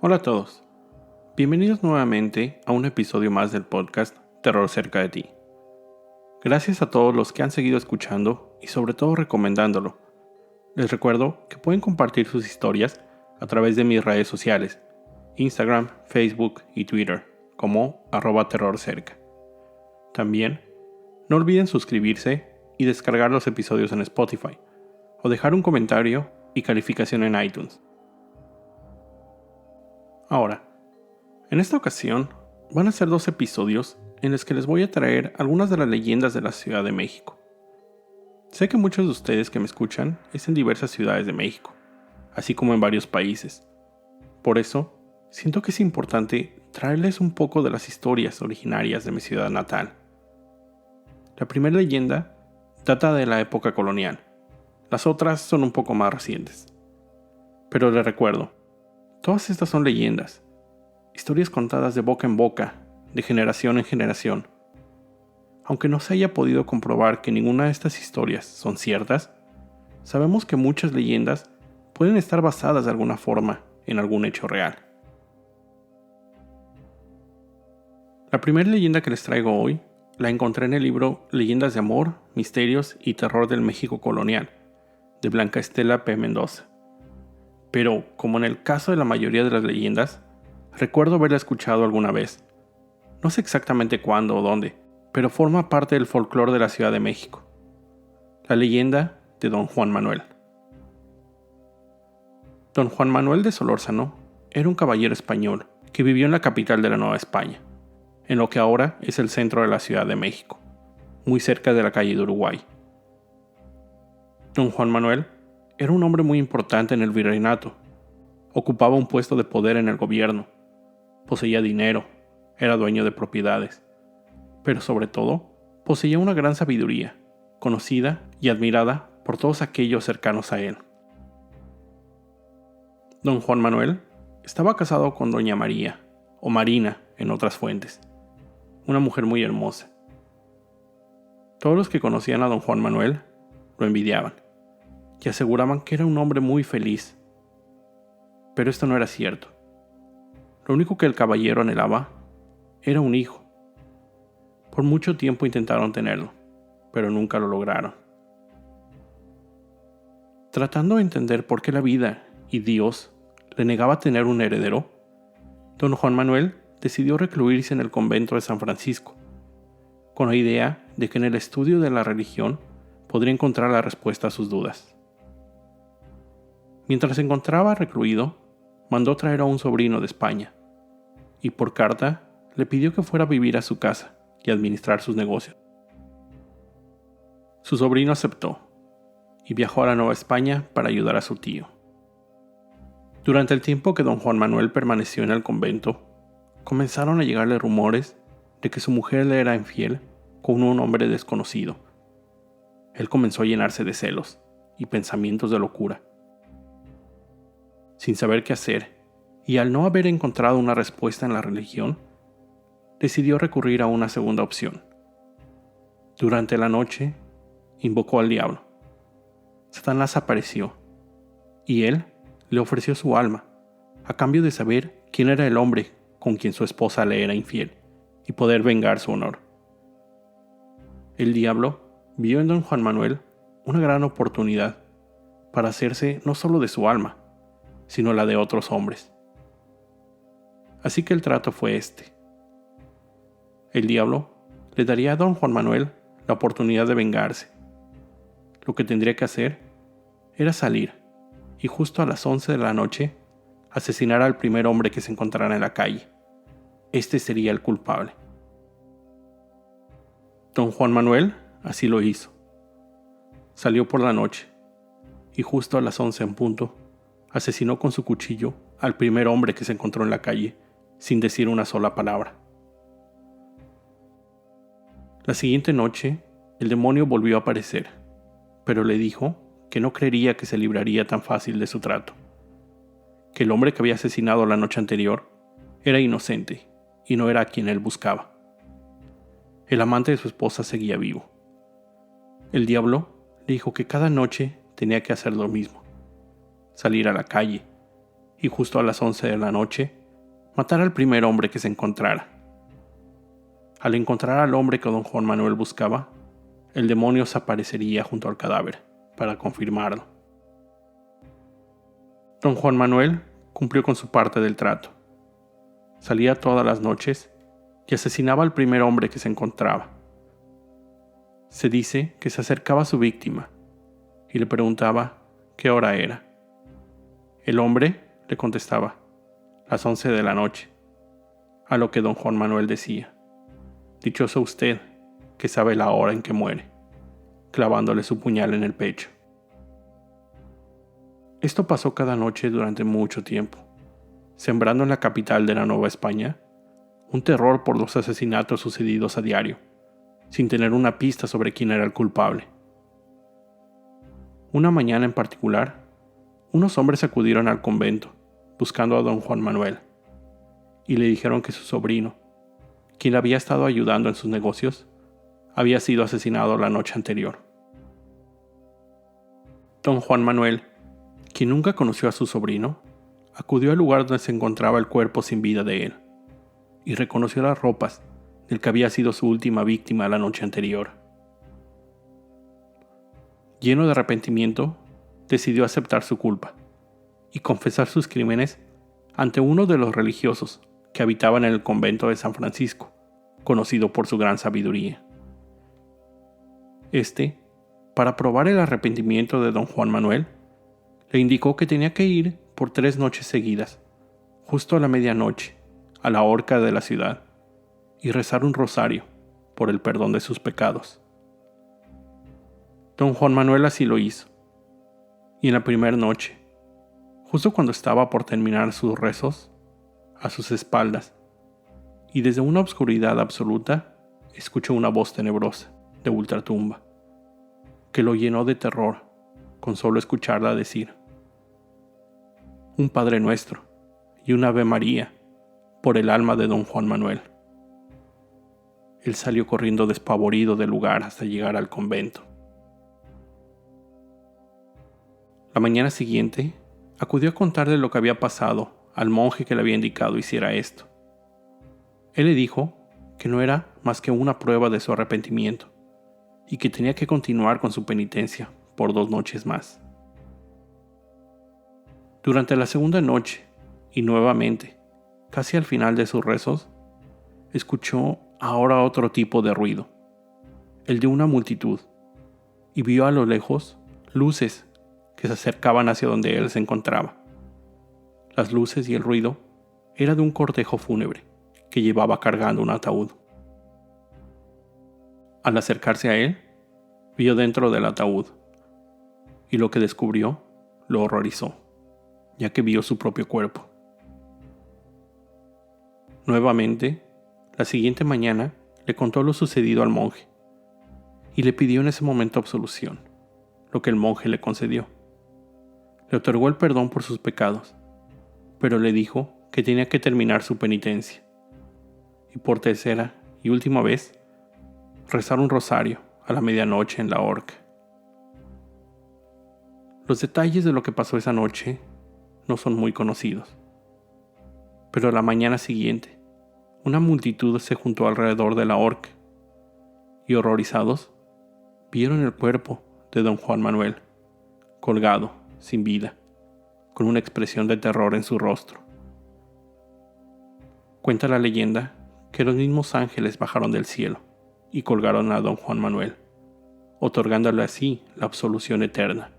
Hola a todos, bienvenidos nuevamente a un episodio más del podcast Terror cerca de ti. Gracias a todos los que han seguido escuchando y sobre todo recomendándolo. Les recuerdo que pueden compartir sus historias a través de mis redes sociales, Instagram, Facebook y Twitter, como @terrorcerca. También, no olviden suscribirse y descargar los episodios en Spotify, o dejar un comentario y calificación en iTunes. Ahora, en esta ocasión van a ser 2 episodios en los que les voy a traer algunas de las leyendas de la Ciudad de México. Sé que muchos de ustedes que me escuchan es en diversas ciudades de México, así como en varios países. Por eso, siento que es importante traerles un poco de las historias originarias de mi ciudad natal. La primera leyenda data de la época colonial. Las otras son un poco más recientes. Pero les recuerdo, todas estas son leyendas, historias contadas de boca en boca, de generación en generación. Aunque no se haya podido comprobar que ninguna de estas historias son ciertas, sabemos que muchas leyendas pueden estar basadas de alguna forma en algún hecho real. La primera leyenda que les traigo hoy la encontré en el libro Leyendas de Amor, Misterios y Terror del México Colonial, de Blanca Estela P. Mendoza. Pero, como en el caso de la mayoría de las leyendas, recuerdo haberla escuchado alguna vez. No sé exactamente cuándo o dónde, pero forma parte del folclore de la Ciudad de México. La leyenda de Don Juan Manuel. Don Juan Manuel de Solórzano era un caballero español que vivió en la capital de la Nueva España, en lo que ahora es el centro de la Ciudad de México, muy cerca de la calle de Uruguay. Don Juan Manuel era un hombre muy importante en el virreinato. Ocupaba un puesto de poder en el gobierno, poseía dinero, era dueño de propiedades, pero sobre todo poseía una gran sabiduría, conocida y admirada por todos aquellos cercanos a él. Don Juan Manuel estaba casado con doña María, o Marina en otras fuentes, una mujer muy hermosa. Todos los que conocían a don Juan Manuel lo envidiaban y aseguraban que era un hombre muy feliz. Pero esto no era cierto. Lo único que el caballero anhelaba era un hijo. Por mucho tiempo intentaron tenerlo, pero nunca lo lograron. Tratando de entender por qué la vida y Dios le negaba tener un heredero, don Juan Manuel decidió recluirse en el convento de San Francisco, con la idea de que en el estudio de la religión podría encontrar la respuesta a sus dudas. Mientras se encontraba recluido, mandó traer a un sobrino de España, y por carta le pidió que fuera a vivir a su casa y administrar sus negocios. Su sobrino aceptó, y viajó a la Nueva España para ayudar a su tío. Durante el tiempo que don Juan Manuel permaneció en el convento, comenzaron a llegarle rumores de que su mujer le era infiel con un hombre desconocido. Él comenzó a llenarse de celos y pensamientos de locura. Sin saber qué hacer, y al no haber encontrado una respuesta en la religión, decidió recurrir a una segunda opción. Durante la noche, invocó al diablo. Satanás apareció, y él le ofreció su alma, a cambio de saber quién era el hombre con quien su esposa le era infiel, y poder vengar su honor. El diablo vio en don Juan Manuel una gran oportunidad para hacerse no solo de su alma, sino la de otros hombres. Así que el trato fue este. El diablo le daría a don Juan Manuel la oportunidad de vengarse. Lo que tendría que hacer era salir y justo a las 11 de la noche asesinar al primer hombre que se encontrara en la calle. Este sería el culpable. Don Juan Manuel así lo hizo. Salió por la noche y justo a las 11 en punto asesinó con su cuchillo al primer hombre que se encontró en la calle sin decir una sola palabra. La siguiente noche, el demonio volvió a aparecer, pero le dijo que no creería que se libraría tan fácil de su trato, que el hombre que había asesinado la noche anterior era inocente y no era a quien él buscaba. El amante de su esposa seguía vivo. El diablo le dijo que cada noche tenía que hacer lo mismo, salir a la calle y justo a las 11 de la noche matar al primer hombre que se encontrara. Al encontrar al hombre que don Juan Manuel buscaba, el demonio se aparecería junto al cadáver para confirmarlo. Don Juan Manuel cumplió con su parte del trato. Salía todas las noches y asesinaba al primer hombre que se encontraba. Se dice que se acercaba a su víctima y le preguntaba qué hora era. El hombre le contestaba, las 11 de la noche, a lo que don Juan Manuel decía, dichoso usted que sabe la hora en que muere, clavándole su puñal en el pecho. Esto pasó cada noche durante mucho tiempo, sembrando en la capital de la Nueva España un terror por los asesinatos sucedidos a diario, sin tener una pista sobre quién era el culpable. Una mañana en particular, unos hombres acudieron al convento buscando a don Juan Manuel y le dijeron que su sobrino, quien le había estado ayudando en sus negocios, había sido asesinado la noche anterior. Don Juan Manuel, quien nunca conoció a su sobrino, acudió al lugar donde se encontraba el cuerpo sin vida de él y reconoció las ropas del que había sido su última víctima la noche anterior. Lleno de arrepentimiento, decidió aceptar su culpa y confesar sus crímenes ante uno de los religiosos que habitaban en el convento de San Francisco, conocido por su gran sabiduría. Para probar el arrepentimiento de don Juan Manuel, le indicó que tenía que ir por 3 noches seguidas, justo a la medianoche, a la horca de la ciudad, y rezar un rosario por el perdón de sus pecados. Don Juan Manuel así lo hizo, y en la primera noche, justo cuando estaba por terminar sus rezos, a sus espaldas, y desde una obscuridad absoluta, escuchó una voz tenebrosa de ultratumba, que lo llenó de terror con solo escucharla decir: un Padre Nuestro y un Ave María por el alma de don Juan Manuel. Él salió corriendo despavorido del lugar hasta llegar al convento. La mañana siguiente, acudió a contarle lo que había pasado al monje que le había indicado hiciera esto. Él le dijo que no era más que una prueba de su arrepentimiento y que tenía que continuar con su penitencia por 2 noches más. Durante la segunda noche, y nuevamente, casi al final de sus rezos, escuchó ahora otro tipo de ruido, el de una multitud, y vio a lo lejos luces que se acercaban hacia donde él se encontraba. Las luces y el ruido era de un cortejo fúnebre que llevaba cargando un ataúd. Al acercarse a él, vio dentro del ataúd, y lo que descubrió lo horrorizó, ya que vio su propio cuerpo. Nuevamente, la siguiente mañana le contó lo sucedido al monje, y le pidió en ese momento absolución, lo que el monje le concedió. Le otorgó el perdón por sus pecados, pero le dijo que tenía que terminar su penitencia, y por tercera y última vez, rezar un rosario a la medianoche en la horca. Los detalles de lo que pasó esa noche no son muy conocidos, pero a la mañana siguiente, una multitud se juntó alrededor de la horca, y horrorizados, vieron el cuerpo de don Juan Manuel, colgado, sin vida, con una expresión de terror en su rostro. Cuenta la leyenda que los mismos ángeles bajaron del cielo y colgaron a don Juan Manuel, otorgándole así la absolución eterna,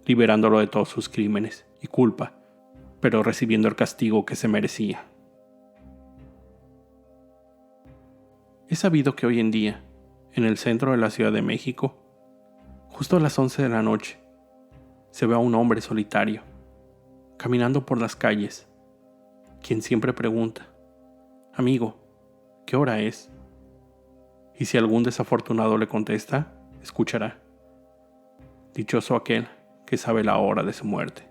liberándolo de todos sus crímenes y culpa, pero recibiendo el castigo que se merecía. Es sabido que hoy en día, en el centro de la Ciudad de México, justo a las 11 de la noche, se ve a un hombre solitario, caminando por las calles, quien siempre pregunta: amigo, ¿qué hora es? Y si algún desafortunado le contesta, escuchará: dichoso aquel que sabe la hora de su muerte.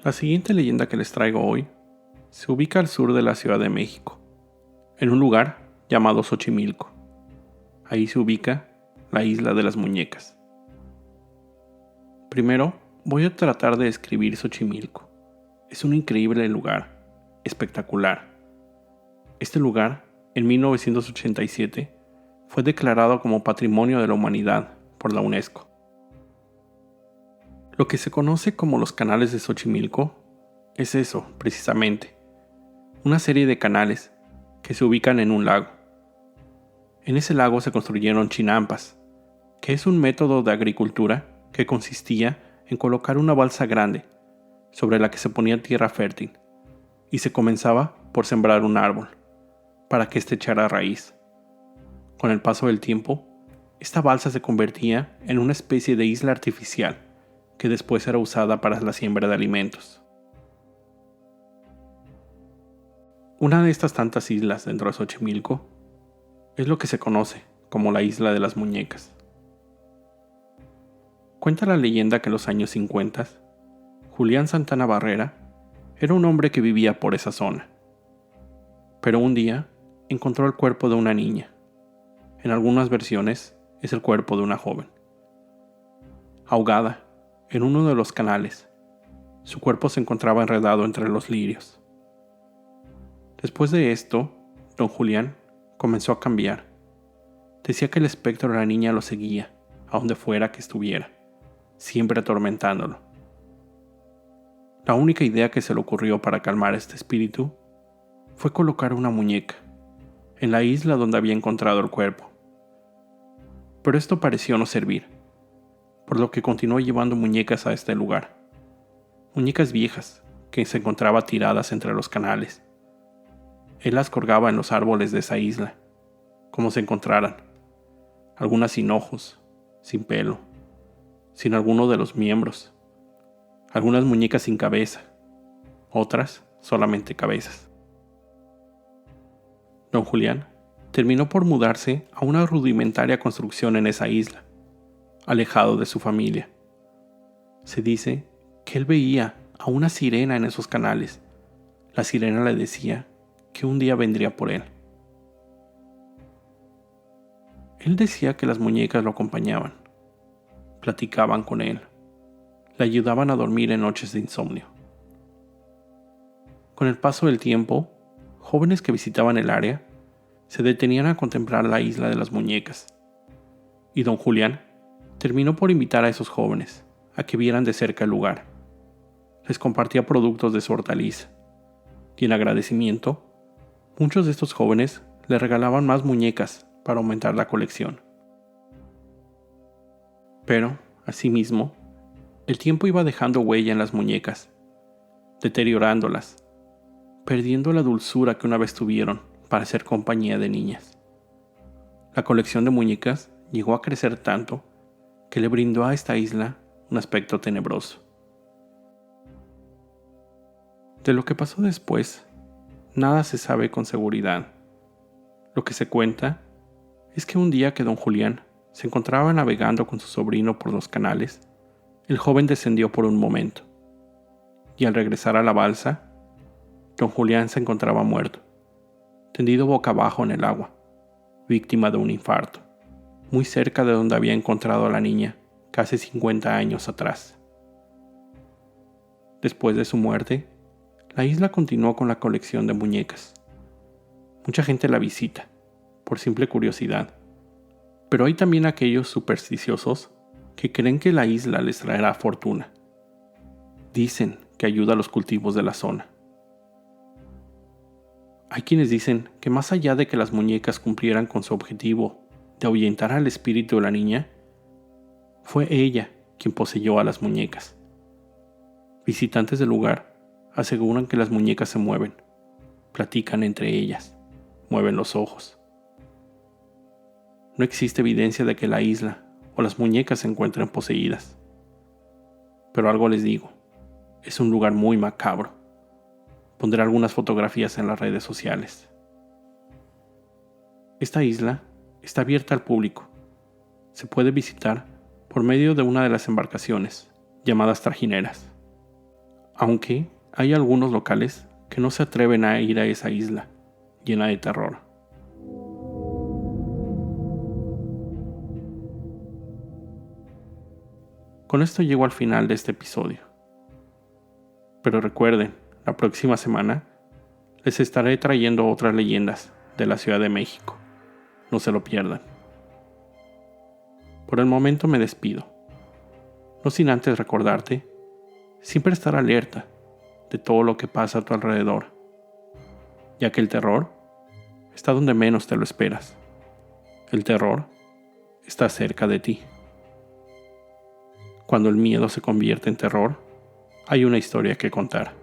La siguiente leyenda que les traigo hoy se ubica al sur de la Ciudad de México, en un lugar llamado Xochimilco, Ahí se ubica la isla de las muñecas. Primero, voy a tratar de describir Xochimilco. Es un increíble lugar, espectacular. Este lugar, en 1987, fue declarado como Patrimonio de la Humanidad por la UNESCO. Lo que se conoce como los canales de Xochimilco es eso, precisamente, una serie de canales que se ubican en un lago. En ese lago se construyeron chinampas, que es un método de agricultura que consistía en colocar una balsa grande sobre la que se ponía tierra fértil y se comenzaba por sembrar un árbol para que éste echara raíz. Con el paso del tiempo, esta balsa se convertía en una especie de isla artificial que después era usada para la siembra de alimentos. Una de estas tantas islas dentro de Xochimilco es lo que se conoce como la Isla de las Muñecas. Cuenta la leyenda que en los años 50, Julián Santana Barrera era un hombre que vivía por esa zona. Pero un día encontró el cuerpo de una niña. En algunas versiones es el cuerpo de una joven. Ahogada en uno de los canales, su cuerpo se encontraba enredado entre los lirios. Después de esto, don Julián comenzó a cambiar. Decía que el espectro de la niña lo seguía, a donde fuera que estuviera, siempre atormentándolo. La única idea que se le ocurrió para calmar a este espíritu fue colocar una muñeca en la isla donde había encontrado el cuerpo. Pero esto pareció no servir, por lo que continuó llevando muñecas a este lugar. Muñecas viejas que se encontraban tiradas entre los canales. Él las colgaba en los árboles de esa isla, como se encontraran, algunas sin ojos, sin pelo, sin alguno de los miembros, algunas muñecas sin cabeza, otras solamente cabezas. Don Julián terminó por mudarse a una rudimentaria construcción en esa isla, alejado de su familia. Se dice que él veía a una sirena en esos canales. La sirena le decía que un día vendría por él. Él decía que las muñecas lo acompañaban, platicaban con él, le ayudaban a dormir en noches de insomnio. Con el paso del tiempo, jóvenes que visitaban el área se detenían a contemplar la isla de las muñecas, y don Julián terminó por invitar a esos jóvenes a que vieran de cerca el lugar. Les compartía productos de su hortaliza, y en agradecimiento, muchos de estos jóvenes le regalaban más muñecas para aumentar la colección. Pero, asimismo, el tiempo iba dejando huella en las muñecas, deteriorándolas, perdiendo la dulzura que una vez tuvieron para ser compañía de niñas. La colección de muñecas llegó a crecer tanto que le brindó a esta isla un aspecto tenebroso. De lo que pasó después, nada se sabe con seguridad. Lo que se cuenta es que un día que don Julián se encontraba navegando con su sobrino por los canales, el joven descendió por un momento, y al regresar a la balsa, don Julián se encontraba muerto, tendido boca abajo en el agua, víctima de un infarto, muy cerca de donde había encontrado a la niña casi 50 años atrás. Después de su muerte, la isla continuó con la colección de muñecas. Mucha gente la visita, por simple curiosidad, pero hay también aquellos supersticiosos que creen que la isla les traerá fortuna. Dicen que ayuda a los cultivos de la zona. Hay quienes dicen que más allá de que las muñecas cumplieran con su objetivo de ahuyentar al espíritu de la niña, fue ella quien poseyó a las muñecas. Visitantes del lugar aseguran que las muñecas se mueven, platican entre ellas, mueven los ojos. No existe evidencia de que la isla o las muñecas se encuentren poseídas. Pero algo les digo, es un lugar muy macabro. Pondré algunas fotografías en las redes sociales. Esta isla está abierta al público. Se puede visitar por medio de una de las embarcaciones, llamadas trajineras. Aunque hay algunos locales que no se atreven a ir a esa isla, llena de terror. Con esto llego al final de este episodio. Pero recuerden, la próxima semana les estaré trayendo otras leyendas de la Ciudad de México. No se lo pierdan. Por el momento me despido. No sin antes recordarte siempre estar alerta de todo lo que pasa a tu alrededor, ya que el terror está donde menos te lo esperas. El terror está cerca de ti. Cuando el miedo se convierte en terror, hay una historia que contar.